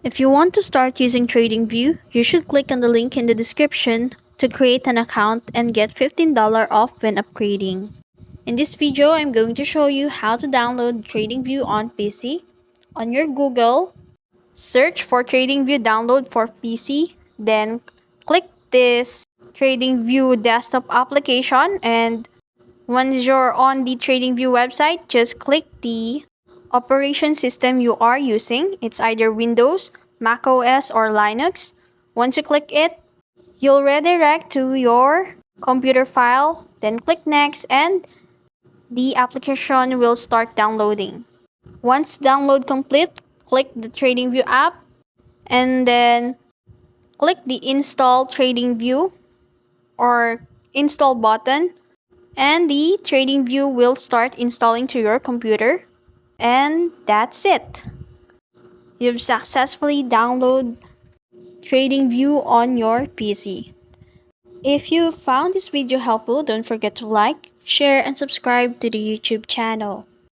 If you want to start using TradingView, you should click on the link in the description to create an account and get $15 off when upgrading. In this video, I'm going to show you how to download TradingView on PC. On your Google, search for TradingView download for PC, then click this TradingView desktop application, and once you're on the TradingView website, just click the operation system you are using. It's either Windows, Mac OS, or Linux. Once you click it, you'll redirect to your computer file, then click next, and the application will start downloading. Once download complete, click the TradingView app and then click the install TradingView or install button, and the TradingView will start installing to your computer. And that's it. You've successfully downloaded TradingView on your PC. If you found this video helpful, don't forget to like, share, and subscribe to the YouTube channel.